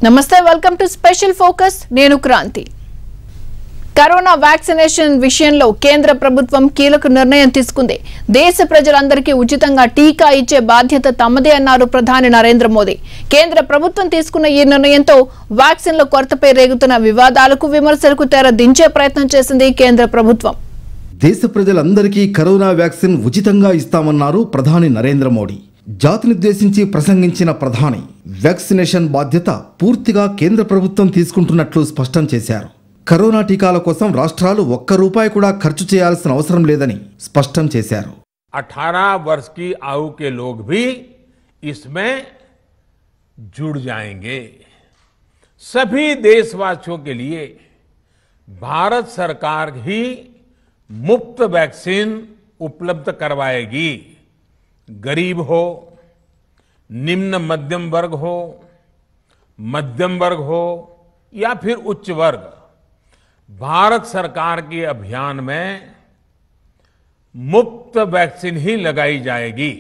నమస్తే welcome to special focus నేను Kranti corona vaccination విషయంలో కేంద్ర ప్రభుత్వం కీలక నిర్ణయం తీసుకుంది. దేశ ప్రజలందరికీ ఉచితంగా టీకా ఇచ్చే బాధ్యత తమదే అన్నారు ప్రధాని నరేంద్ర మోదీ. కేంద్ర ప్రభుత్వం తీసుకున్న ఈ నిర్ణయంతో వ్యాక్సిన్ల కొరతపై రేగుతున్న వివాదాలకు విమర్శలకు తెర దించే ప్రయత్నం చేసింది కేంద్ర ప్రభుత్వం. దేశ ప్రజలందరికీ కరోనా వ్యాక్సిన్ ఉచితంగా ఇస్తామన్నారు ప్రధాని నరేంద్ర మోదీ. జాతినుద్దేశించి ప్రసంగించిన ప్రధాని వ్యాక్సినేషన్ బాధ్యత పూర్తిగా కేంద్ర ప్రభుత్వం తీసుకుంటున్నట్లు స్పష్టం చేశారు. కరోనా టీకాల కోసం రాష్ట్రాలు ఒక్క రూపాయి కూడా ఖర్చు చేయాల్సిన అవసరం లేదని స్పష్టం చేశారు. 18 वर्ष की आयु के लोग भी इसमें जुड़ जाएंगे. सभी देशवासियों के लिए भारत सरकार ही मुफ्त वैक्सीन उपलब्ध करवाएगी. गरीब हो, निम्न मध्यम वर्ग हो, मध्यम वर्ग हो या फिर उच्च वर्ग, भारत सरकार के अभियान में मुफ्त वैक्सीन ही लगाई जाएगी.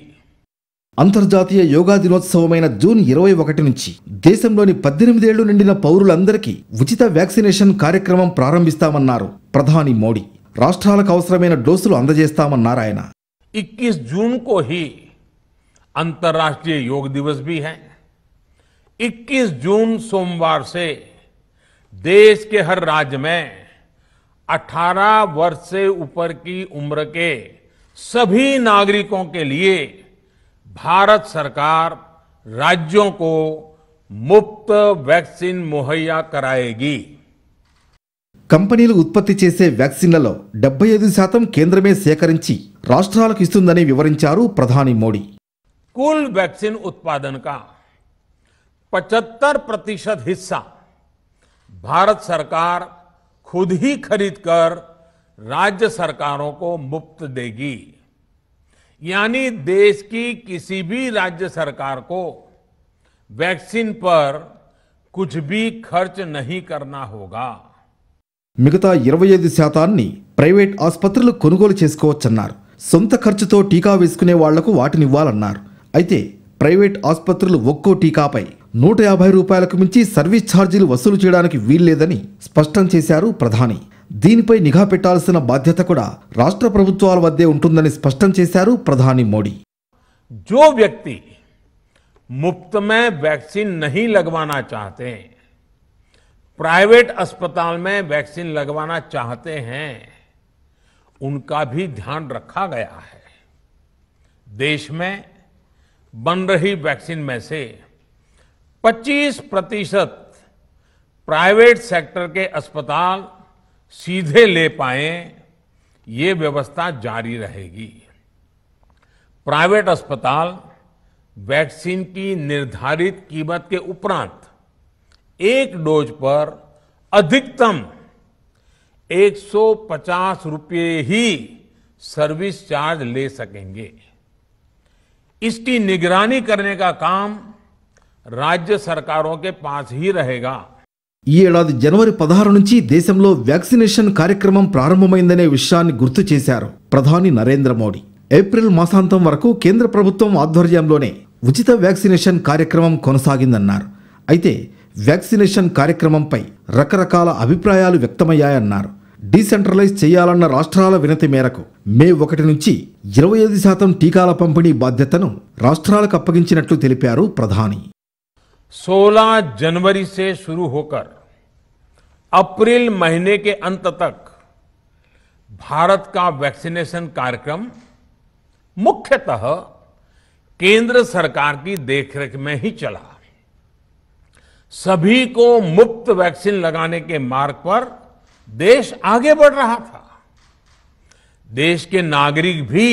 అంతర్జాతీయ యోగా దినోత్సవమైన జూన్ 21 నుంచి దేశంలోని 18 ఏళ్లు నిండిన పౌరులందరికీ ఉచిత వ్యాక్సినేషన్ కార్యక్రమం ప్రారంభిస్తామన్నారు ప్రధాని మోడీ. రాష్ట్రాలకు అవసరమైన డోసులు అందజేస్తామన్నారు ఆయన. 21 जून को ही अंतर्राष्ट्रीय योग दिवस भी है. 21 जून सोमवार से देश के हर राज्य में 18 वर्ष से ऊपर की उम्र के सभी नागरिकों के लिए भारत सरकार राज्यों को मुफ्त वैक्सीन मुहैया कराएगी. కంపెనీలు ఉత్పత్తి చేసే వ్యాక్సిన్లలో 75% కేంద్రమే సేకరించి రాష్ట్రాలకు ఇస్తుందని వివరించారు ప్రధాని మోడీ. कुल वैक्सीन उत्पादन का 75% हिस्सा भारत सरकार खुद ही खरीदकर राज्य सरकारों को मुफ्त देगी. यानी देश की किसी भी राज्य सरकार को वैक्सीन पर कुछ भी खर्च नहीं करना होगा. మిగతా 25% ప్రైవేట్ ఆసుపత్రులు కొనుగోలు చేసుకోవచ్చన్నారు. సొంత ఖర్చుతో టీకా వేసుకునే వాళ్లకు వాటినివ్వాలన్నారు. అయితే ప్రైవేట్ ఆసుపత్రులు ఒక్కో టీకాపై 150 రూపాయలకు మించి సర్వీస్ ఛార్జీలు వసూలు చేయడానికి వీల్లేదని స్పష్టం చేశారు ప్రధాని. దీనిపై నిఘా పెట్టాల్సిన బాధ్యత కూడా రాష్ట్ర ప్రభుత్వాల వద్దే ఉంటుందని స్పష్టం చేశారు ప్రధాని మోడీ. जो व्यक्ति मुफ्त में वैक्सीन नहीं लगवाना चाहते, प्राइवेट अस्पताल में वैक्सीन लगवाना चाहते हैं, उनका भी ध्यान रखा गया है. देश में बन रही वैक्सीन में से 25% प्राइवेट सेक्टर के अस्पताल सीधे ले पाए, ये व्यवस्था जारी रहेगी. प्राइवेट अस्पताल वैक्सीन की निर्धारित कीमत के उपरांत एक डोज पर अधिकतम 150 रुपये ही सर्विस चार्ज ले सकेंगे. इसकी निगरानी करने का काम राज्य सरकारों के पास ही रहेगा. ఈ ఏడాది జనవరి 16 నుంచి దేశంలో వ్యాక్సినేషన్ కార్యక్రమం ప్రారంభమైందనే విషయాన్ని గుర్తు చేశారు ప్రధాని నరేంద్ర మోడీ. ఏప్రిల్ మాసాంతం వరకు కేంద్ర ప్రభుత్వం ఆధ్వర్యంలోనే ఉచిత వ్యాక్సినేషన్ కార్యక్రమం కొనసాగిందన్నారు. అయితే వ్యాక్సినేషన్ కార్యక్రమంపై రకరకాల అభిప్రాయాలు వ్యక్తమయ్యాయన్నారు. డీసెంట్రలైజ్ చేయాలన్న రాష్ట్రాల వినతి మేరకు మే 1 నుంచి 25% టీకాల పంపిణీ బాధ్యతను రాష్ట్రాలకు అప్పగించినట్లు తెలిపారు ప్రధాని. 16 जनवरी से शुरू होकर अप्रैल महीने के अंत तक भारत का वैक्सीनेशन कार्यक्रम मुख्यतः केंद्र सरकार की देखरेख में ही चला. सभी को मुफ्त वैक्सीन लगाने के मार्ग पर देश आगे बढ़ रहा था. देश के नागरिक भी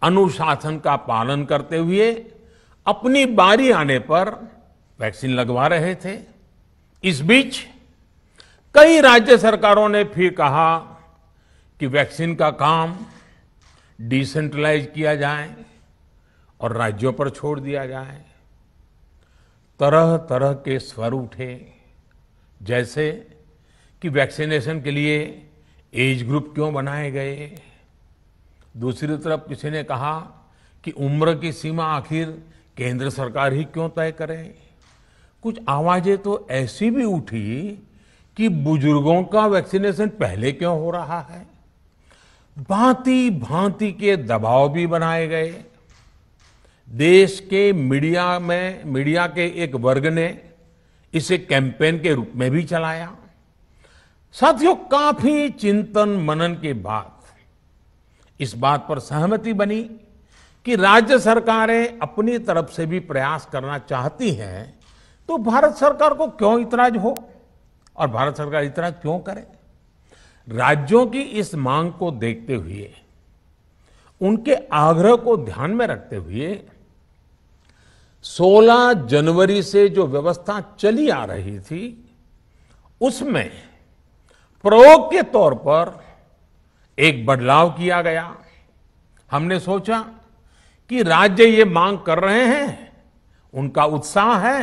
अनुशासन का पालन करते हुए अपनी बारी आने पर वैक्सीन लगवा रहे थे. इस बीच कई राज्य सरकारों ने फिर कहा कि वैक्सीन का काम डिसेंट्रलाइज किया जाए और राज्यों पर छोड़ दिया जाए. तरह तरह के स्वर उठे, जैसे कि वैक्सीनेशन के लिए एज ग्रुप क्यों बनाए गए. दूसरी तरफ किसी ने कहा कि उम्र की सीमा आखिर केंद्र सरकार ही क्यों तय करे. कुछ आवाजें तो ऐसी भी उठी कि बुजुर्गों का वैक्सीनेशन पहले क्यों हो रहा है। भांति भांति के दबाव भी बनाए गए। देश के मीडिया के एक वर्ग ने इसे कैंपेन के रूप में भी चलाया। साथियों, काफी चिंतन मनन के बाद इस बात पर सहमति बनी कि राज्य सरकारें अपनी तरफ से भी प्रयास करना चाहती हैं, तो भारत सरकार को क्यों इतराज हो और भारत सरकार इतराज क्यों करे। राज्यों की इस मांग को देखते हुए, उनके आग्रह को ध्यान में रखते हुए 16 जनवरी से जो व्यवस्था चली आ रही थी, उसमें प्रयोग के तौर पर एक बदलाव किया गया। हमने सोचा कि राज्य ये मांग कर रहे हैं, उनका उत्साह है,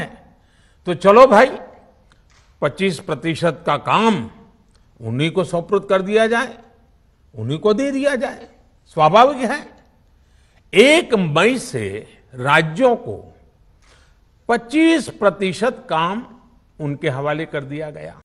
तो चलो भाई 25% का काम उन्हीं को सुपुर्द कर दिया जाए, उन्हीं को दे दिया जाए। स्वाभाविक है 1 मई से राज्यों को 25% काम उनके हवाले कर दिया गया।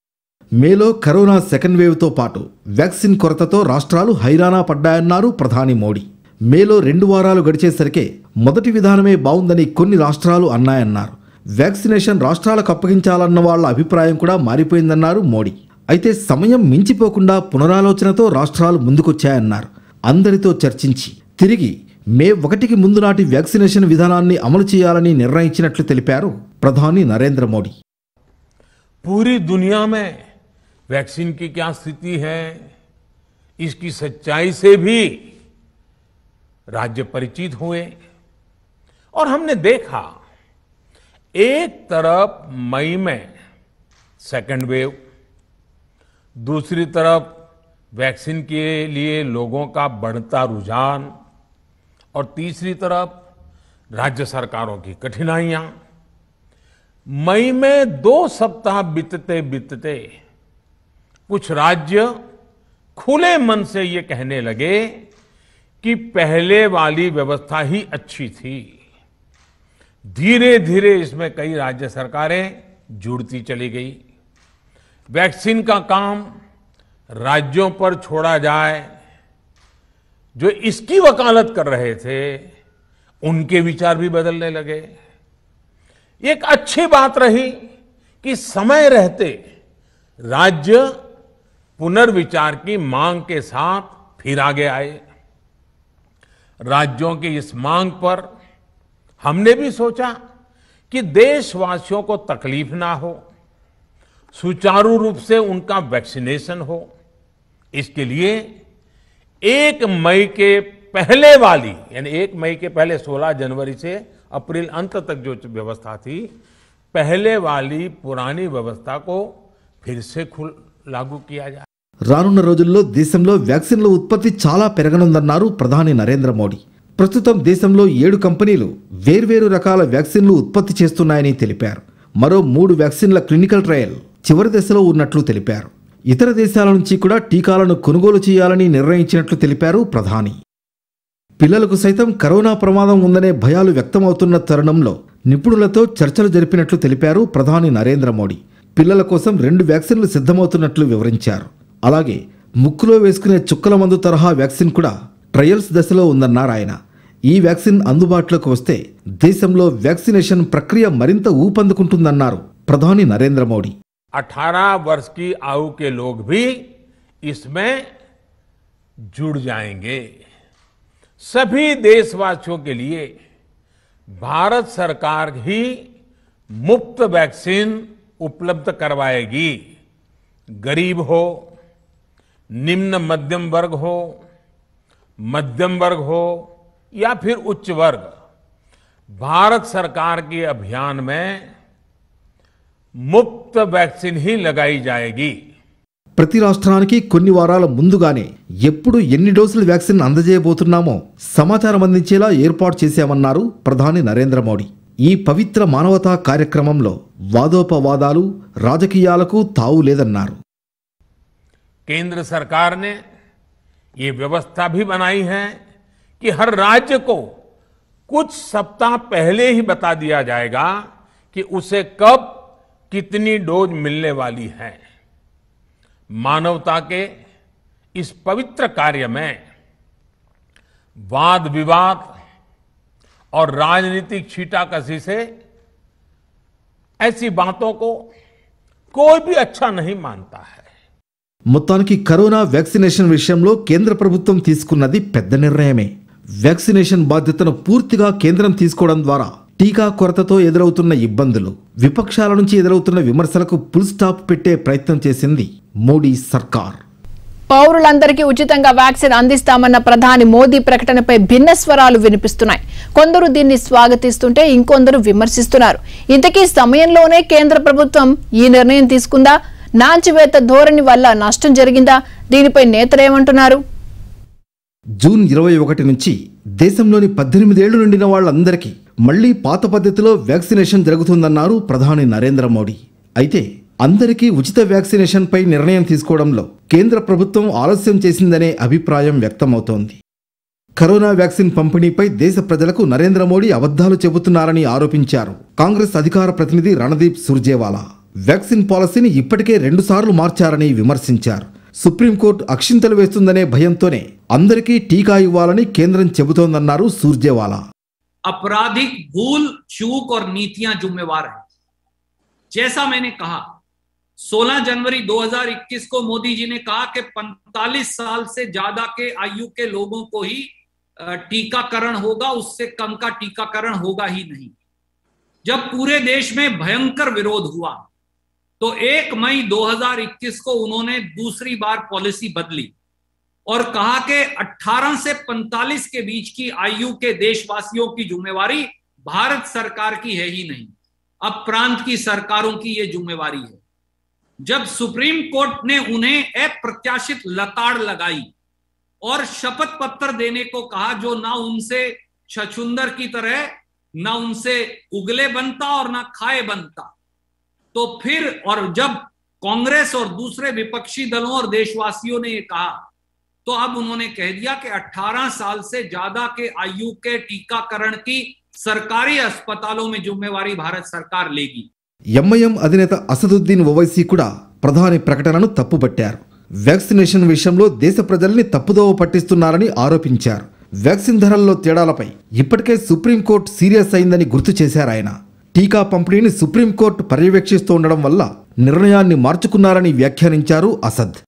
మేలో కరోనా సెకండ్ వేవ్ తో పాటు వ్యాక్సిన్ కొరతతో రాష్ట్రాలు హైరానా పడ్డాయన్నారు ప్రధాని మోడీ. మేలో 2 వారాలు గడిచేసరికి మొదటి విధానమే బాగుందని కొన్ని రాష్ట్రాలు అన్నాయన్నారు. వ్యాక్సినేషన్ రాష్ట్రాలకు అప్పగించాలన్న వాళ్ళ అభిప్రాయం కూడా మారిపోయిందన్నారు మోడీ. అయితే సమయం మించిపోకుండా పునరాలోచనతో రాష్ట్రాలు ముందుకొచ్చాయన్నారు. అందరితో చర్చించి తిరిగి మే 1కి ముందు నాటి వ్యాక్సినేషన్ విధానాన్ని అమలు చేయాలని నిర్ణయించినట్లు తెలిపారు ప్రధాని నరేంద్ర మోడీ. पूरी दुनिया में वैक्सीन की क्या स्थिति है, इसकी सच्चाई से भी राज्य परिचित हुए और हमने देखा एक तरफ मई में सेकेंड वेव, दूसरी तरफ वैक्सीन के लिए लोगों का बढ़ता रुझान और तीसरी तरफ राज्य सरकारों की कठिनाइयां। मई में 2 सप्ताह बीतते बीतते कुछ राज्य खुले मन से ये कहने लगे कि पहले वाली व्यवस्था ही अच्छी थी। धीरे धीरे इसमें कई राज्य सरकारें जुड़ती चली गई। वैक्सीन का काम राज्यों पर छोड़ा जाए, जो इसकी वकालत कर रहे थे उनके विचार भी बदलने लगे। एक अच्छी बात रही कि समय रहते राज्य पुनर्विचार की मांग के साथ फिर आगे आए। राज्यों की इस मांग पर हमने भी सोचा कि देशवासियों को तकलीफ ना हो, सुचारू रूप से उनका वैक्सीनेशन हो। इसके लिए 1 मई के पहले वाली, यानी 1 मई के पहले 16 जनवरी से अप्रैल अंत तक जो व्यवस्था थी, पहले वाली पुरानी व्यवस्था को फिर से लागू किया जाए। రానున్న రోజుల్లో దేశంలో వ్యాక్సిన్ల ఉత్పత్తి చాలా పెరగనుందన్నారు ప్రధాని నరేంద్ర మోడీ. ప్రస్తుతం దేశంలో 7 కంపెనీలు వేర్వేరు రకాల వ్యాక్సిన్లు ఉత్పత్తి చేస్తున్నాయని తెలిపారు. మరో 3 వ్యాక్సిన్ల క్లినికల్ ట్రయల్ చివరి దశలో ఉన్నట్లు తెలిపారు. ఇతర దేశాల నుంచి కూడా టీకాలను కొనుగోలు చేయాలని నిర్ణయించినట్లు తెలిపారు ప్రధాని. పిల్లలకు సైతం కరోనా ప్రమాదం ఉందనే భయాలు వ్యక్తమవుతున్న తరుణంలో నిపుణులతో చర్చలు జరిపినట్లు తెలిపారు ప్రధాని నరేంద్ర మోడీ. పిల్లల కోసం 2 వ్యాక్సిన్లు సిద్ధమవుతున్నట్లు వివరించారు. అలాగే ముక్కులో వేసుకునే చుక్కల మందు తరహా వ్యాక్సిన్ కూడా ట్రయల్స్ దశలో ఉందన్నారు ఆయన. ఈ వ్యాక్సిన్ అందుబాటులోకి వస్తే దేశంలో వ్యాక్సినేషన్ ప్రక్రియ మరింత ఊపందుకుంటుందన్నారు ప్రధాని నరేంద్ర మోడీ. 18 वर्ष की आयु के लोग भी इसमें जुड़ जाएंगे। सभी देशवासियों के लिए भारत सरकार ही मुफ्त वैक्सीन उपलब्ध करवाएगी। गरीब हो, निम्न मध्यम वर्ग हो या फिर उच्च वर्ग, भारत सरकार के अभियान में मुफ्त वैक्सीन ही लगाई जाएगी। ప్రతి రాష్ట్రానికి కొన్ని వారాల ముందుగానే ఎప్పుడు ఎన్ని డోసుల వ్యాక్సిన్ అందజేయబోతున్నామో సమాచారం అందించేలా ఏర్పాటు చేశామన్నారు ప్రధాని నరేంద్ర మోడీ. ఈ పవిత్ర మానవతా కార్యక్రమంలో వాదోపవాదాలు, రాజకీయాలకు తావు లేదన్నారు. केंद्र सरकार ने ये व्यवस्था भी बनाई है कि हर राज्य को कुछ सप्ताह पहले ही बता दिया जाएगा कि उसे कब कितनी डोज मिलने वाली है। मानवता के इस पवित्र कार्य में वाद विवाद और राजनीतिक छींटाकशी से ऐसी बातों को कोई भी अच्छा नहीं मानता है। మొత్తానికి కరోనా వ్యాక్సినేషన్ విషయంలో కేంద్ర ప్రభుత్వం తీసుకున్నది పెద్ద నిర్ణయమే. వ్యాక్సినేషన్ బాధ్యతను పూర్తిగా కేంద్రం తీసుకోవడం ద్వారా టీకా కొరతతో ఎదురవుతున్న ఇబ్బందులు, విపక్షాల నుంచి ఎదురవుతున్న విమర్శలకు ఫుల్ స్టాప్ పెట్టే ప్రయత్నం చేసింది మోడీ సర్కార్. పౌరులందరికీ ఉచితంగా వ్యాక్సిన్ అందిస్తామన్న ప్రధాని మోదీ ప్రకటనపై భిన్న స్వరాలు వినిపిస్తున్నాయి. కొందరు దీన్ని స్వాగతిస్తుంటే ఇంకొందరు విమర్శిస్తున్నారు. ఇంతకీ సమయంలోనే కేంద్ర ప్రభుత్వం ఈ నిర్ణయం తీసుకుందా? నాంచివేత ధోరణి వల్ల నష్టం జరిగిందా? దీనిపై నేతలేమంటున్నారు? జూన్ 21 నుంచి దేశంలోని 18 ఏళ్లు నిండిన వాళ్ళందరికీ మళ్లీ పాత పద్ధతిలో వ్యాక్సినేషన్ జరుగుతుందన్నారు ప్రధాని నరేంద్ర మోడీ. అయితే అందరికీ ఉచిత వ్యాక్సినేషన్ పై నిర్ణయం తీసుకోవడంలో కేంద్ర ప్రభుత్వం ఆలస్యం చేసిందనే అభిప్రాయం వ్యక్తమవుతోంది. కరోనా వ్యాక్సిన్ పంపిణీపై దేశ ప్రజలకు నరేంద్ర మోడీ అబద్ధాలు చెబుతున్నారని ఆరోపించారు కాంగ్రెస్ అధికార ప్రతినిధి రణదీప్ సుర్జేవాలా. వ్యాక్సిన్ పాలసీని ఇప్పటికే 2 సార్లు మార్చారని విమర్శించారు. సుప్రీంకోర్టు అక్షింతలు వేస్తుందనే భయంతోనే అందరికీ టీకా ఇవ్వాలని కేంద్రం చెబుతోందన్నారు సుర్జేవాలా. आपराधिक भूल चूक और नीतियां जिम्मेवार हैं। जैसा मैंने कहा 16 जनवरी 2021 को मोदी जी ने कहा कि 45 साल से ज्यादा के आयु के लोगों को ही टीकाकरण होगा, उससे कम का टीकाकरण होगा ही नहीं। जब पूरे देश में भयंकर विरोध हुआ तो 1 मई 2021 को उन्होंने दूसरी बार पॉलिसी बदली और कहा कि 18 से 45 के बीच की आयु के देशवासियों की जिम्मेवारी भारत सरकार की है ही नहीं, अब प्रांत की सरकारों की यह जिम्मेवारी है। जब सुप्रीम कोर्ट ने उन्हें अप्रत्याशित लताड़ लगाई और शपथ पत्र देने को कहा जो ना उनसे छछुंदर की तरह ना उनसे उगले बनता और ना खाए बनता, तो फिर और जब कांग्रेस और दूसरे विपक्षी दलों और देशवासियों ने यह कहा तो अब उन्होंने कह दिया कि 18 साल से ज्यादा के आयु के टीकाकरण की सरकारी अस्पतालों में जिम्मेवारी भारत सरकार लेगी. ఎంఐఎం అధినేత అసదుద్దీన్ ఓవైసీ కూడా ప్రధాని ప్రకటనను తప్పుపట్టారు. వ్యాక్సినేషన్ విషయంలో దేశ ప్రజల్ని తప్పుదోవ పట్టిస్తున్నారని ఆరోపించారు. వ్యాక్సిన్ ధరల్లో తేడాలపై ఇప్పటికే సుప్రీంకోర్టు సీరియస్ అయిందని గుర్తు చేశారు ఆయన. టీకా పంపిణీని సుప్రీంకోర్టు పర్యవేక్షిస్తూ ఉండడం వల్ల నిర్ణయాన్ని మార్చుకున్నారని వ్యాఖ్యానించారు అసద్.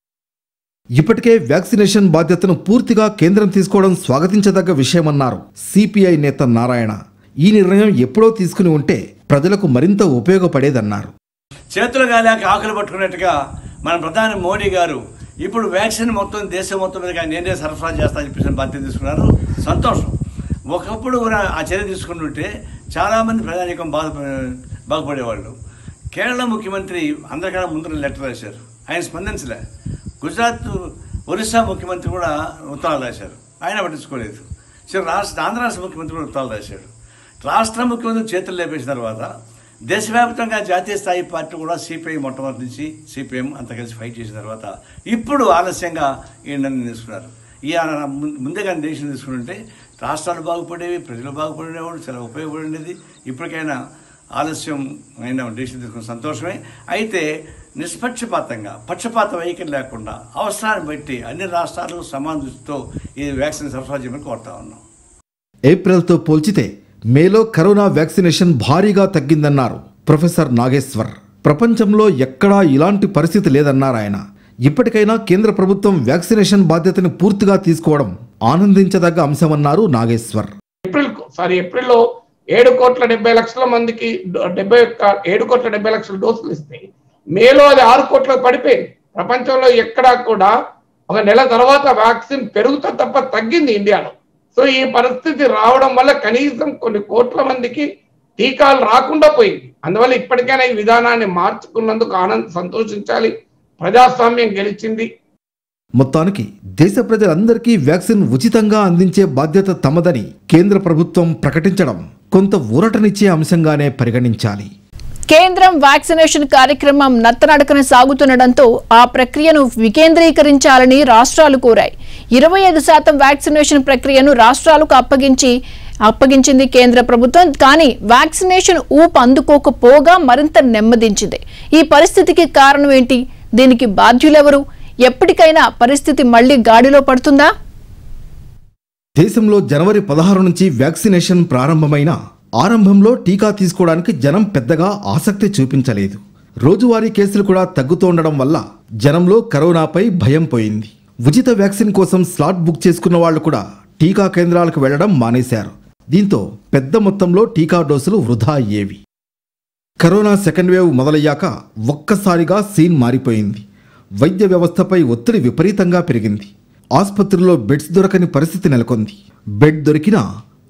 ఇప్పటికే వ్యాక్సినేషన్ బాధ్యతను పూర్తిగా కేంద్రం తీసుకోవడం స్వాగతించదగ్గ విషయమన్నారు సిపిఐ నేత నారాయణ. ఈ నిర్ణయం ఎప్పుడో తీసుకుని ఉంటే ప్రజలకు మరింత ఉపయోగపడేదన్నారు. చేతులు గాలేక ఆకులు పట్టుకున్నట్టుగా మన ప్రధాని మోడీ గారు ఇప్పుడు వ్యాక్సిన్ మొత్తం దేశం మొత్తం మీద నేనే సరఫరా చేస్తానని చెప్పేసి బాధ్యత తీసుకున్నారు. సంతోషం. ఒకప్పుడు కూడా ఆ చర్య తీసుకుంటుంటే చాలామంది ప్రజానీకం బాగుపడేవాళ్ళు. కేరళ ముఖ్యమంత్రి అందరికన్నా ముందు లెటర్ రాశారు, ఆయన స్పందించలే. గుజరాత్ ఒరిస్సా ముఖ్యమంత్రి కూడా ఉత్తరాలు రాశారు, ఆయన పట్టించుకోలేదు. ఆంధ్ర రాష్ట్ర ముఖ్యమంత్రి కూడా ఉత్తరాలు రాశాడు. రాష్ట్ర ముఖ్యమంత్రి చేతులు లేపేసిన తర్వాత దేశవ్యాప్తంగా జాతీయ స్థాయి పార్టీ కూడా సిపిఐ మొట్టమొదటి నుంచి సిపిఎం అంతా కలిసి ఫైట్ చేసిన తర్వాత ఇప్పుడు ఆలస్యంగా ఈ నిర్ణయం తీసుకున్నారు. ఈ ముందుగా దేశం తీసుకుంటే రాష్ట్రాలు బాగుపడేవి, ప్రజలు బాగుపడేవాడు, చాలా ఉపయోగపడేది. ఇప్పటికైనా ఆలస్యం అయినా దేశం తీసుకున్న సంతోషమే. అయితే నిష్పక్షపాతంగా పక్షపాత వైఖరి లేకుండా అవసరాన్ని బట్టి అన్ని రాష్ట్రాలు సమాన దృష్టితో ఈ వ్యాక్సిన్ సరఫరా చేయమని కోరుతా ఉన్నాం. ఏప్రిల్తో పోల్చితే మేలో కరోనా వ్యాక్సినేషన్ భారీగా తగ్గిందన్నారు ప్రొఫెసర్ నాగేశ్వర్. ప్రపంచంలో ఎక్కడా ఇలాంటి పరిస్థితి లేదన్నారు ఆయన. ఇప్పటికైనా కేంద్ర ప్రభుత్వం వ్యాక్సినేషన్ బాధ్యతను పూర్తిగా తీసుకోవడం ఆనందించదగ్గ అంశమన్నారు నాగేశ్వర్. ఏప్రిల్లో 7,70,00,000 మందికి 7,70,00,000 డోసులు ఇస్తాయి. మేలో అది 6 కోట్లకు పడిపోయింది. ప్రపంచంలో ఎక్కడా కూడా ఒక నెల తర్వాత వ్యాక్సిన్ పెరుగుతా తప్ప తగ్గింది ఇండియాలో. సో ఈ పరిస్థితి రావడం వల్ల కనీసం కొన్ని కోట్ల మందికి టీకాలు రాకుండా పోయింది. అందువల్ల ఇప్పటికైనా ఈ విధానాన్ని మార్చుకున్నందుకు సంతోషించాలి. ప్రజాస్వామ్యం గెలిచింది. మొత్తానికి దేశ ప్రజలందరికీ వ్యాక్సిన్ ఉచితంగా అందించే బాధ్యత తమదని కేంద్ర ప్రభుత్వం ప్రకటించడం కొంత ఊరటనిచ్చే అంశంగానే పరిగణించాలి. కేంద్రం వ్యాక్సినేషన్ కార్యక్రమం నత్తనడకన సాగుతుండటంతో ఆ ప్రక్రియను వికేంద్రీకరించాలని రాష్ట్రాలు కోరాయి. 25% వ్యాక్సినేషన్ ప్రక్రియను రాష్ట్రాలకు అప్పగించి అప్పగించింది కేంద్ర ప్రభుత్వం. కానీ వ్యాక్సినేషన్ ఊపు అందుకోకపోగా మరింత నెమ్మదించింది. ఈ పరిస్థితికి కారణం ఏంటి? దీనికి బాధ్యులెవరు? ఎప్పటికైనా పరిస్థితి మళ్లీ గాడిలో పడుతుందా? దేశంలో జనవరి 16 నుంచి వ్యాక్సినేషన్ ప్రారంభమైన ఆరంభంలో టీకా తీసుకోవడానికి జనం పెద్దగా ఆసక్తి చూపించలేదు. రోజువారీ కేసులు కూడా తగ్గుతుండడం వల్ల జనంలో కరోనాపై భయం పోయింది. ఉచిత వ్యాక్సిన్ కోసం స్లాట్ బుక్ చేసుకున్న వాళ్లు కూడా టీకా కేంద్రాలకు వెళ్లడం మానేశారు. దీంతో పెద్ద మొత్తంలో టీకా డోసులు వృధా అయ్యేవి. కరోనా సెకండ్ వేవ్ మొదలయ్యాక ఒక్కసారిగా సీన్ మారిపోయింది. వైద్య వ్యవస్థపై ఒత్తిడి విపరీతంగా పెరిగింది. ఆసుపత్రుల్లో బెడ్స్ దొరకని పరిస్థితి నెలకొంది. బెడ్ దొరికినా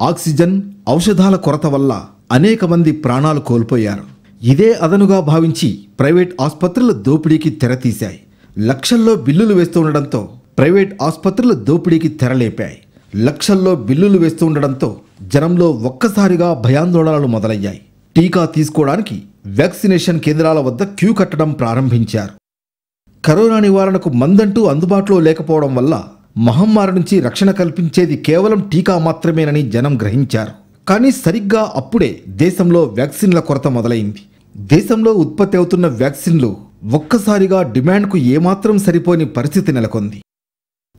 ఆక్సిజన్, ఔషధాల కొరత వల్ల అనేక మంది ప్రాణాలు కోల్పోయారు. ఇదే అదనుగా భావించి ప్రైవేట్ ఆసుపత్రులు దోపిడీకి తెరతీశాయి. లక్షల్లో బిల్లులు వేస్తుండడంతో ప్రైవేట్ ఆసుపత్రులు దోపిడీకి తెరలేపాయి. లక్షల్లో బిల్లులు వేస్తుండడంతో జనంలో ఒక్కసారిగా భయాందోళనలు మొదలయ్యాయి. టీకా తీసుకోవడానికి వ్యాక్సినేషన్ కేంద్రాల వద్ద క్యూ కట్టడం ప్రారంభించారు. కరోనా నివారణకు మందంటూ అందుబాటులో లేకపోవడం వల్ల మహమ్మారి నుంచి రక్షణ కల్పించేది కేవలం టీకా మాత్రమేనని జనం గ్రహించారు. కానీ సరిగ్గా అప్పుడే దేశంలో వ్యాక్సిన్ల కొరత మొదలైంది. దేశంలో ఉత్పత్తి అవుతున్న వ్యాక్సిన్లు ఒక్కసారిగా డిమాండ్కు ఏమాత్రం సరిపోని పరిస్థితి నెలకొంది.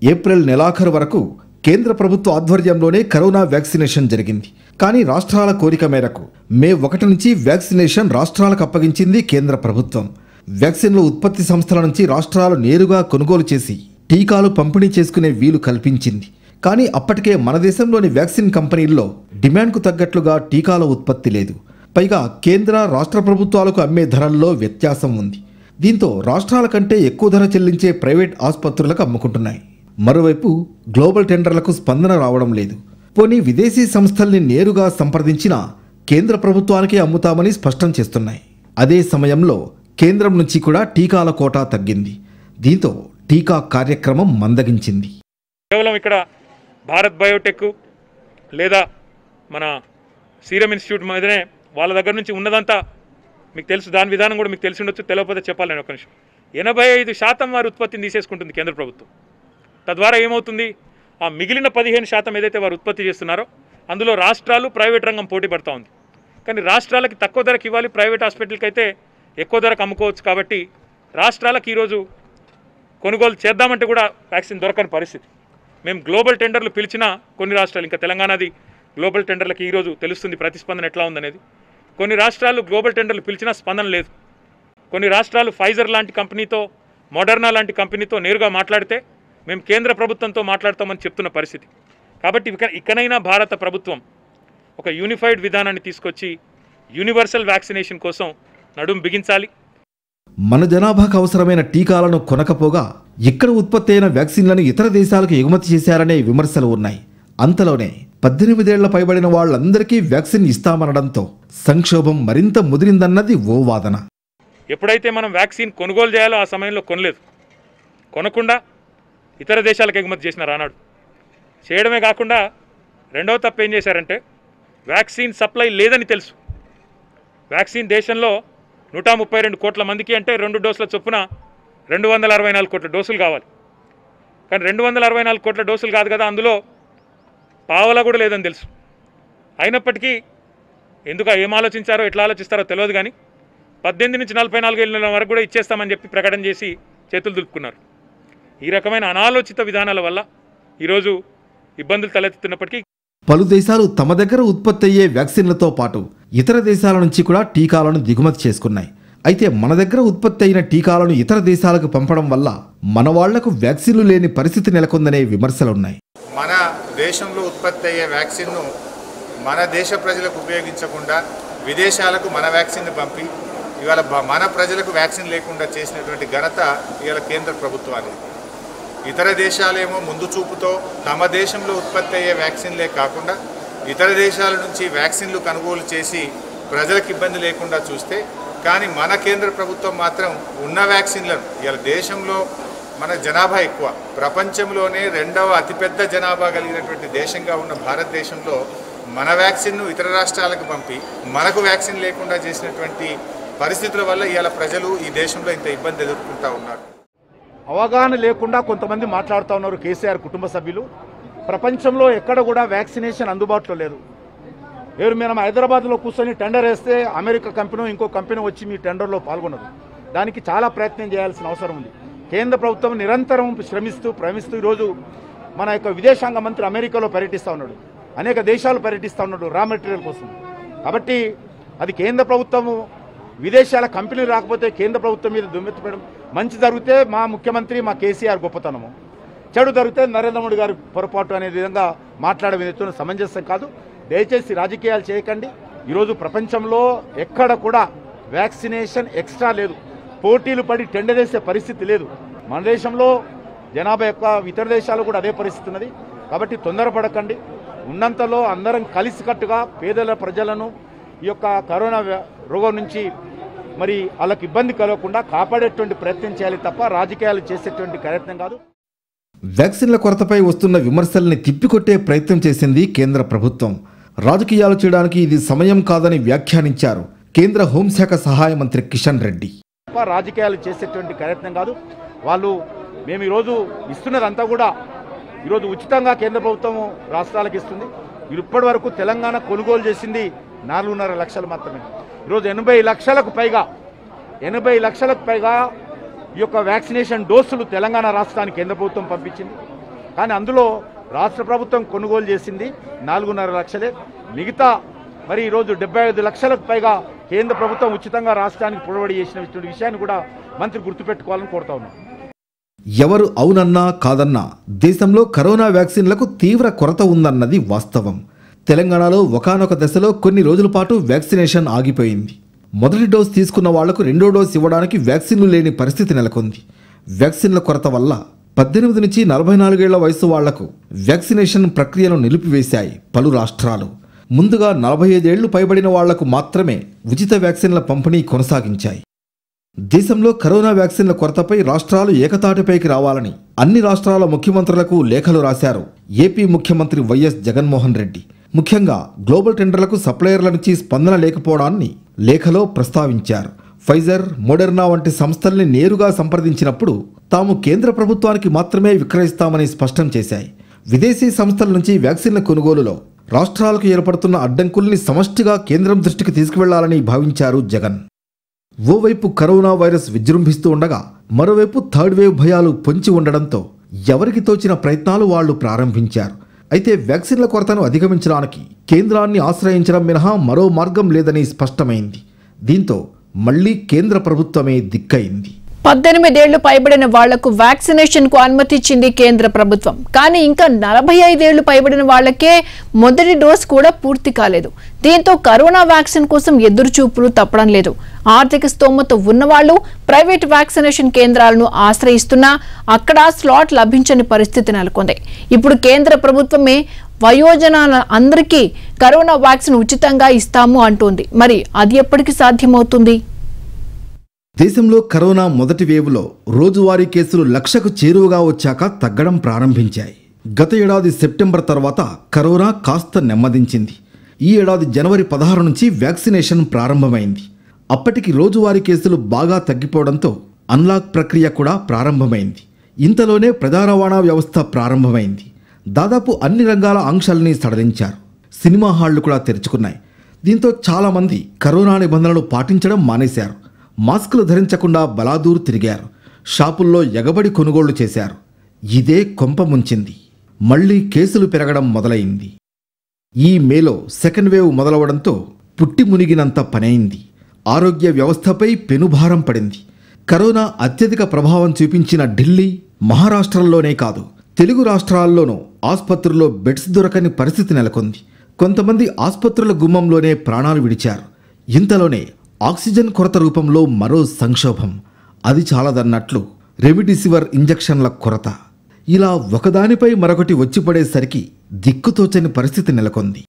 ఏప్రిల్ నెలాఖరు వరకు కేంద్ర ప్రభుత్వ ఆధ్వర్యంలోనే కరోనా వ్యాక్సినేషన్ జరిగింది. కానీ రాష్ట్రాల కోరిక మేరకు మే 1 నుంచి వ్యాక్సినేషన్ రాష్ట్రాలకు అప్పగించింది కేంద్ర ప్రభుత్వం. వ్యాక్సిన్ల ఉత్పత్తి సంస్థల నుంచి రాష్ట్రాలు నేరుగా కొనుగోలు చేసి టీకాలు పంపిణీ చేసుకునే వీలు కల్పించింది. కానీ అప్పటికే మన దేశంలోని వ్యాక్సిన్ కంపెనీల్లో డిమాండ్కు తగ్గట్లుగా టీకాల ఉత్పత్తి లేదు. పైగా కేంద్ర, రాష్ట్ర ప్రభుత్వాలకు అమ్మే ధరల్లో వ్యత్యాసం ఉంది. దీంతో రాష్ట్రాల కంటే ఎక్కువ ధర చెల్లించే ప్రైవేట్ ఆసుపత్రులకు అమ్ముకుంటున్నాయి. మరోవైపు గ్లోబల్ టెండర్లకు స్పందన రావడం లేదు. పోనీ విదేశీ సంస్థల్ని నేరుగా సంప్రదించినా కేంద్ర ప్రభుత్వానికే అమ్ముతామని స్పష్టం చేస్తున్నాయి. అదే సమయంలో కేంద్రం నుంచి కూడా టీకాల కోటా తగ్గింది. దీంతో టీకా కార్యక్రమం మందగించింది. కేవలం ఇక్కడ భారత్ బయోటెక్ లేదా మన సీరం ఇన్స్టిట్యూట్ మీదనే వాళ్ళ దగ్గర నుంచి ఉన్నదంతా మీకు తెలుసు. దాని విధానం కూడా మీకు తెలిసి ఉండొచ్చు. తెలియకపోతే చెప్పాలి నేను ఒక నిమిషం. 85% వారి ఉత్పత్తిని తీసేసుకుంటుంది కేంద్ర ప్రభుత్వం. తద్వారా ఏమవుతుంది? ఆ మిగిలిన 15% ఏదైతే వారు ఉత్పత్తి చేస్తున్నారో అందులో రాష్ట్రాలు, ప్రైవేట్ రంగం పోటీ పడుతూ ఉంది. కానీ రాష్ట్రాలకి తక్కువ ధరకు ఇవ్వాలి, ప్రైవేట్ హాస్పిటల్కి అయితే ఎక్కువ ధరకు అమ్ముకోవచ్చు. కాబట్టి రాష్ట్రాలకు ఈరోజు కొనుగోలు చేద్దామంటే కూడా వ్యాక్సిన్ దొరకని పరిస్థితి. మేము గ్లోబల్ టెండర్లు పిలిచినా కొన్ని రాష్ట్రాలు, ఇంకా తెలంగాణది గ్లోబల్ టెండర్లకి ఈరోజు తెలుస్తుంది ప్రతిస్పందన ఎట్లా ఉందనేది. కొన్ని రాష్ట్రాలు గ్లోబల్ టెండర్లు పిలిచినా స్పందన లేదు. కొన్ని రాష్ట్రాలు ఫైజర్ లాంటి కంపెనీతో, మోడర్నా లాంటి కంపెనీతో నేరుగా మాట్లాడితే మేము కేంద్ర ప్రభుత్వంతో మాట్లాడతామని చెప్తున్న పరిస్థితి. కాబట్టి ఇకనైనా భారత ప్రభుత్వం ఒక యూనిఫైడ్ విధానాన్ని తీసుకొచ్చి యూనివర్సల్ వ్యాక్సినేషన్ కోసం నడుం బిగించాలి. మన జనాభాకు అవసరమైన టీకాలను కొనకపోగా ఇక్కడ ఉత్పత్తి అయిన వ్యాక్సిన్లను ఇతర దేశాలకు ఎగుమతి చేశారనే విమర్శలు ఉన్నాయి. అంతలోనే 18 ఏళ్ల పైబడిన వాళ్లందరికీ వ్యాక్సిన్ ఇస్తామనడంతో సంక్షోభం మరింత ముదిరిందన్నది ఓ వాదన. ఎప్పుడైతే మనం వ్యాక్సిన్ కొనుగోలు చేయాలో ఆ సమయంలో కొనలేదు. కొనకుండా ఇతర దేశాలకు ఎగుమతి చేసినారు ఆనాడు. చేయడమే కాకుండా రెండవ తప్పు ఏం చేశారంటే వ్యాక్సిన్ సప్లై లేదని తెలుసు. వ్యాక్సిన్ దేశంలో 132 కోట్ల మందికి అంటే 2 డోసుల చొప్పున 264 కోట్ల డోసులు కావాలి. కానీ 264 కోట్ల డోసులు కాదు కదా, అందులో పావలా కూడా లేదని తెలుసు. అయినప్పటికీ ఎందుకు ఏం ఆలోచించారో, ఎట్లా ఆలోచిస్తారో తెలియదు. కానీ 18 నుంచి 44 ఏళ్ళ వరకు కూడా ఇచ్చేస్తామని చెప్పి ప్రకటన చేసి చేతులు దులుపుకున్నారు. ఈ రకమైన అనాలోచిత విధానాల వల్ల ఈరోజు ఇబ్బందులు తలెత్తుతున్నప్పటికీ పలు దేశాలు తమ దగ్గర ఉత్పత్తి అయ్యే వ్యాక్సిన్లతో పాటు ఇతర దేశాల నుంచి కూడా టీకాలను దిగుమతి చేసుకున్నాయి. అయితే మన దగ్గర ఉత్పత్తి అయిన టీకాలను ఇతర దేశాలకు పంపడం వల్ల మన వాళ్లకు వ్యాక్సిన్లు లేని పరిస్థితి నెలకొందనే విమర్శలున్నాయి. మన దేశంలో ఉత్పత్తి అయ్యే వ్యాక్సిన్ను మన దేశ ప్రజలకు ఉపయోగించకుండా విదేశాలకు మన వ్యాక్సిన్ను పంపి ఇవాళ మన ప్రజలకు వ్యాక్సిన్ లేకుండా చేసినటువంటి ఘనత ఇవాళ కేంద్ర ప్రభుత్వానికి. ఇతర దేశాలేమో ముందు చూపుతో తమ దేశంలో ఉత్పత్తి అయ్యే వ్యాక్సిన్లే కాకుండా ఇతర దేశాల నుంచి వ్యాక్సిన్లు కొనుగోలు చేసి ప్రజలకు ఇబ్బంది లేకుండా చూస్తే, కానీ మన కేంద్ర ప్రభుత్వం మాత్రం ఉన్న వ్యాక్సిన్లను ఇవాళ దేశంలో మన జనాభా ఎక్కువ, ప్రపంచంలోనే 2వ అతిపెద్ద జనాభా కలిగినటువంటి దేశంగా ఉన్న భారతదేశంలో మన వ్యాక్సిన్ను ఇతర రాష్ట్రాలకు పంపి మనకు వ్యాక్సిన్ లేకుండా చేసినటువంటి పరిస్థితుల వల్ల ఇవాళ ప్రజలు ఈ దేశంలో ఇంత ఇబ్బంది ఎదుర్కొంటూ ఉన్నారు. అవగాహన లేకుండా కొంతమంది మాట్లాడుతూ ఉన్నారు కేసీఆర్ కుటుంబ సభ్యులు. ప్రపంచంలో ఎక్కడ కూడా వ్యాక్సినేషన్ అందుబాటులో లేదు. ఎవరు మనం హైదరాబాద్లో కూర్చొని టెండర్ వేస్తే అమెరికా కంపెనీ ఇంకో కంపెనీ వచ్చి మీ టెండర్లో పాల్గొనదు. దానికి చాలా ప్రయత్నం చేయాల్సిన అవసరం ఉంది. కేంద్ర ప్రభుత్వం నిరంతరం శ్రమిస్తూ ఈరోజు మన యొక్క విదేశాంగ మంత్రి అమెరికాలో పర్యటిస్తూ ఉన్నాడు, అనేక దేశాలు పర్యటిస్తూ ఉన్నాడు రా మెటీరియల్ కోసం. కాబట్టి అది కేంద్ర ప్రభుత్వము విదేశాల కంపెనీలు రాకపోతే కేంద్ర ప్రభుత్వం మీద దుమ్మెత్తిపడడం, మంచి జరిగితే మా ముఖ్యమంత్రి మా కేసీఆర్ గొప్పతనము, చెడు జరిగితే నరేంద్ర మోడీ గారి పొరపాటు అనే విధంగా మాట్లాడే విధంగా సమంజసం కాదు. దయచేసి రాజకీయాలు చేయకండి. ఈరోజు ప్రపంచంలో ఎక్కడ కూడా వ్యాక్సినేషన్ ఎక్స్ట్రా లేదు, పోటీలు పడి టెండర్ వేసే పరిస్థితి లేదు. మన దేశంలో జనాభా ఎక్కువ, ఇతర దేశాలు కూడా అదే పరిస్థితి ఉన్నది. కాబట్టి తొందరపడకండి. ఉన్నంతలో అందరం కలిసికట్టుగా పేదల ప్రజలను ఈ యొక్క కరోనా రోగం నుంచి మరి వాళ్ళకి ఇబ్బంది కలగకుండా కాపాడేటువంటి ప్రయత్నం చేయాలి తప్ప రాజకీయాలు చేసేటువంటి ప్రయత్నం కాదు. వ్యాక్సిన్ల కొరతపై వస్తున్న విమర్శల్ని తిప్పికొట్టే ప్రయత్నం చేసింది కేంద్ర ప్రభుత్వం. రాజకీయాలు చేయడానికి ఇది సమయం కాదని వ్యాఖ్యానించారు కేంద్ర హోంశాఖ సహాయ మంత్రి కిషన్ రెడ్డి. రాజకీయాలు చేసేటువంటి ప్రయత్నం కాదు. వాళ్ళు మేము ఈరోజు ఇస్తున్నదంతా కూడా ఈరోజు ఉచితంగా కేంద్ర ప్రభుత్వం రాష్ట్రాలకు ఇస్తుంది. ఇప్పటి వరకు తెలంగాణ కొనుగోలు చేసింది 4.5 లక్షలు మాత్రమే. ఈరోజు 80 లక్షలకు పైగా ఈ యొక్క వ్యాక్సినేషన్ డోసులు తెలంగాణ రాష్ట్రానికి కేంద్ర ప్రభుత్వం పంపించింది. కానీ అందులో రాష్ట్ర ప్రభుత్వం కొనుగోలు చేసింది 4.5 లక్షలే. మిగతా మరి ఈరోజు 75 లక్షలకు పైగా కేంద్ర ప్రభుత్వం ఉచితంగా రాష్ట్రానికి పొడవడి చేసిన విషయాన్ని కూడా మంత్రి గుర్తుపెట్టుకోవాలని కోరుతా ఉన్నాం. ఎవరు అవునన్నా కాదన్నా దేశంలో కరోనా వ్యాక్సిన్లకు తీవ్ర కొరత ఉందన్నది వాస్తవం. తెలంగాణలో ఒకానొక దశలో కొన్ని రోజుల పాటు వ్యాక్సినేషన్ ఆగిపోయింది. మొదటి డోస్ తీసుకున్న వాళ్లకు రెండో డోస్ ఇవ్వడానికి వ్యాక్సిన్లు లేని పరిస్థితి నెలకొంది. వ్యాక్సిన్ల కొరత వల్ల 18 నుంచి 44 ఏళ్ల వయసు వాళ్లకు వ్యాక్సినేషన్ ప్రక్రియను నిలిపివేశాయి పలు రాష్ట్రాలు. ముందుగా 45 ఏళ్లు పైబడిన వాళ్లకు మాత్రమే ఉచిత వ్యాక్సిన్ల పంపిణీ కొనసాగించాయి. దేశంలో కరోనా వ్యాక్సిన్ల కొరతపై రాష్ట్రాలు ఏకతాటిపైకి రావాలని అన్ని రాష్ట్రాల ముఖ్యమంత్రులకు లేఖలు రాశారు ఏపీ ముఖ్యమంత్రి వైఎస్ జగన్మోహన్ రెడ్డి. ముఖ్యంగా గ్లోబల్ టెండర్లకు సప్లయర్ల నుంచి స్పందన లేకపోవడాన్ని లేఖలో ప్రస్తావించారు. ఫైజర్, మోడెర్నా వంటి సంస్థల్ని నేరుగా సంప్రదించినప్పుడు తాము కేంద్ర ప్రభుత్వానికి మాత్రమే విక్రయిస్తామని స్పష్టం చేశాయి. విదేశీ సంస్థల నుంచి వ్యాక్సిన్ల కొనుగోలులో రాష్ట్రాలకు ఏర్పడుతున్న అడ్డంకుల్ని సమష్టిగా కేంద్రం దృష్టికి తీసుకువెళ్లాలని భావించారు జగన్. ఓవైపు కరోనా వైరస్ విజృంభిస్తూ ఉండగా మరోవైపు థర్డ్ వేవ్ భయాలు పొంచి ఉండడంతో ఎవరికి తోచిన ప్రయత్నాలు వాళ్లు ప్రారంభించారు. అయితే వ్యాక్సిన్ల కొరతను అధిగమించడానికి కేంద్రాన్ని ఆశ్రయించడం మినహా మరో మార్గం లేదని స్పష్టమైంది. దీంతో మళ్లీ కేంద్ర ప్రభుత్వమే దిక్కయింది. 18 ఏళ్లు పైబడిన వాళ్లకు వ్యాక్సినేషన్ కు అనుమతి ఇచ్చింది కేంద్ర ప్రభుత్వం. కానీ ఇంకా 45 ఏళ్లు పైబడిన వాళ్లకే మొదటి డోస్ కూడా పూర్తి కాలేదు. దీంతో కరోనా వ్యాక్సిన్ కోసం ఎదురుచూపులు తప్పడం లేదు. ఆర్థిక స్తోమత ఉన్నవాళ్లు ప్రైవేట్ వ్యాక్సినేషన్ కేంద్రాలను ఆశ్రయిస్తున్నా అక్కడ స్లాట్ లభించని పరిస్థితి నెలకొంది. ఇప్పుడు కేంద్ర ప్రభుత్వమే వయోజనాల అందరికీ కరోనా వ్యాక్సిన్ ఉచితంగా ఇస్తాము అంటోంది. మరి అది ఎప్పటికి సాధ్యమవుతుంది? దేశంలో కరోనా మొదటి వేవ్లో రోజువారీ కేసులు 1,00,000కు చేరువగా వచ్చాక తగ్గడం ప్రారంభించాయి. గత ఏడాది సెప్టెంబర్ తర్వాత కరోనా కాస్త నెమ్మదించింది. ఈ ఏడాది జనవరి 16 నుంచి వ్యాక్సినేషన్ ప్రారంభమైంది. అప్పటికి రోజువారీ కేసులు బాగా తగ్గిపోవడంతో అన్లాక్ ప్రక్రియ కూడా ప్రారంభమైంది. ఇంతలోనే ప్రజా రవాణా వ్యవస్థ ప్రారంభమైంది. దాదాపు అన్ని రంగాల ఆంక్షల్ని సడలించారు. సినిమా హాళ్లు కూడా తెరుచుకున్నాయి. దీంతో చాలామంది కరోనా నిబంధనలు పాటించడం మానేశారు. మాస్కులు ధరించకుండా బలాదూరు తిరిగారు. షాపుల్లో ఎగబడి కొనుగోళ్లు చేశారు. ఇదే కొంప ముంచింది. మళ్లీ కేసులు పెరగడం మొదలైంది. ఈ మేలో సెకండ్ వేవ్ మొదలవడంతో పుట్టి మునిగినంత పనైంది. ఆరోగ్య వ్యవస్థపై పెనుభారం పడింది. కరోనా అత్యధిక ప్రభావం చూపించిన ఢిల్లీ, మహారాష్ట్రల్లోనే కాదు తెలుగు రాష్ట్రాల్లోనూ ఆసుపత్రుల్లో బెడ్స్ దొరకని పరిస్థితి నెలకొంది. కొంతమంది ఆసుపత్రుల గుమ్మంలోనే ప్రాణాలు విడిచారు. ఇంతలోనే ఆక్సిజన్ కొరత రూపంలో మరో సంక్షోభం. అది చాలదన్నట్లు రెమిడిసివర్ ఇంజెక్షన్ల కొరత. ఇలా ఒకదానిపై మరొకటి వచ్చిపడేసరికి దిక్కుతోచని పరిస్థితి నెలకొంది.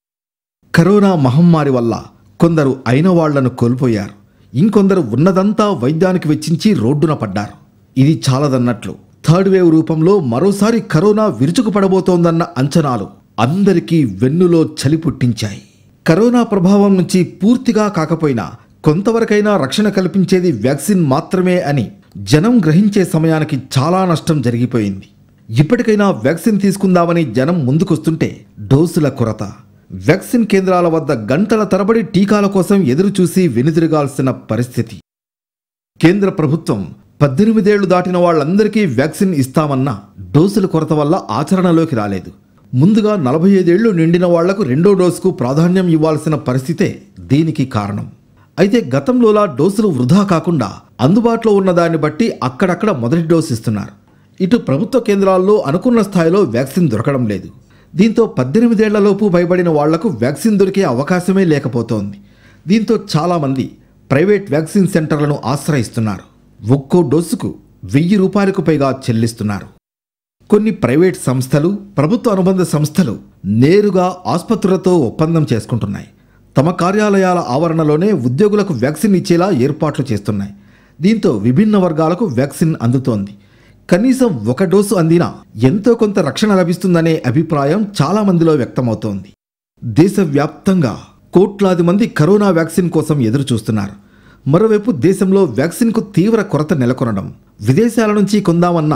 కరోనా మహమ్మారి వల్ల కొందరు అయిన వాళ్లను కోల్పోయారు. ఇంకొందరు ఉన్నదంతా వైద్యానికి వెచ్చించి రోడ్డున పడ్డారు. ఇది చాలదన్నట్లు థర్డ్ వేవ్ రూపంలో మరోసారి కరోనా విరుచుకుపడబోతోందన్న అంచనాలు అందరికీ వెన్నులో చలి పుట్టించాయి. కరోనా ప్రభావం నుంచి పూర్తిగా కాకపోయినా కొంతవరకైనా రక్షణ కల్పించేది వ్యాక్సిన్ మాత్రమే అని జనం గ్రహించే సమయానికి చాలా నష్టం జరిగిపోయింది. ఇప్పటికైనా వ్యాక్సిన్ తీసుకుందామని జనం ముందుకొస్తుంటే డోసుల కొరత, వ్యాక్సిన్ కేంద్రాల వద్ద గంటల తరబడి టీకాల కోసం ఎదురుచూసి వెనుతిరగాల్సిన పరిస్థితి. కేంద్ర ప్రభుత్వం 18 ఏళ్లు దాటిన వాళ్ళందరికీ వ్యాక్సిన్ ఇస్తామన్న డోసుల కొరత వల్ల ఆచరణలోకి రాలేదు. ముందుగా 45 ఏళ్లు నిండిన వాళ్లకు రెండో డోసుకు ప్రాధాన్యం ఇవ్వాల్సిన పరిస్థితే దీనికి కారణం. అయితే గతంలోలా డోసులు వృధా కాకుండా అందుబాటులో ఉన్న దాన్ని బట్టి అక్కడక్కడ మొదటి డోసు ఇస్తున్నారు. ఇటు ప్రభుత్వ కేంద్రాల్లో అనుకున్న స్థాయిలో వ్యాక్సిన్ దొరకడం లేదు. దీంతో 18 ఏళ్లలోపు పైబడిన వాళ్లకు వ్యాక్సిన్ దొరికే అవకాశమే లేకపోతోంది. దీంతో చాలామంది ప్రైవేట్ వ్యాక్సిన్ సెంటర్లను ఆశ్రయిస్తున్నారు. ఒక్కో డోసుకు 1000 రూపాయలకు పైగా చెల్లిస్తున్నారు. కొన్ని ప్రైవేట్ సంస్థలు, ప్రభుత్వ అనుబంధ సంస్థలు నేరుగా ఆసుపత్రులతో ఒప్పందం చేసుకుంటున్నాయి. తమ కార్యాలయాల ఆవరణలోనే ఉద్యోగులకు వ్యాక్సిన్ ఇచ్చేలా ఏర్పాట్లు చేస్తున్నాయి. దీంతో విభిన్న వర్గాలకు వ్యాక్సిన్ అందుతోంది. కనీసం ఒక డోసు అందినా ఎంతో కొంత రక్షణ లభిస్తుందనే అభిప్రాయం చాలా మందిలో వ్యక్తమవుతోంది. దేశవ్యాప్తంగా కోట్లాది మంది కరోనా వ్యాక్సిన్ కోసం ఎదురు చూస్తున్నారు. మరోవైపు దేశంలో వ్యాక్సిన్కు తీవ్ర కొరత నెలకొనడం, విదేశాల నుంచి కొందామన్న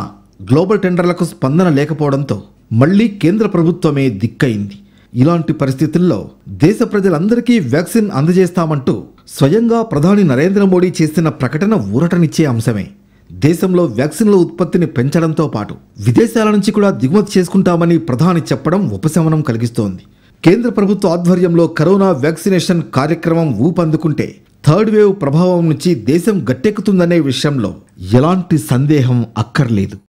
గ్లోబల్ టెండర్లకు స్పందన లేకపోవడంతో మళ్లీ కేంద్ర ప్రభుత్వమే దిక్కయింది. ఇలాంటి పరిస్థితుల్లో దేశ ప్రజలందరికీ వ్యాక్సిన్ అందజేస్తామంటూ స్వయంగా ప్రధాని నరేంద్ర మోడీ చేసిన ప్రకటన ఊరటనిచ్చే అంశమే. దేశంలో వ్యాక్సిన్ల ఉత్పత్తిని పెంచడంతో పాటు విదేశాల నుంచి కూడా దిగుమతి చేసుకుంటామని ప్రధాని చెప్పడం ఉపశమనం కలిగిస్తోంది. కేంద్ర ప్రభుత్వ ఆధ్వర్యంలో కరోనా వ్యాక్సినేషన్ కార్యక్రమం ఊపందుకుంటే థర్డ్ వేవ్ ప్రభావం నుంచి దేశం గట్టెక్కుతుందనే విషయంలో ఎలాంటి సందేహం అక్కర్లేదు.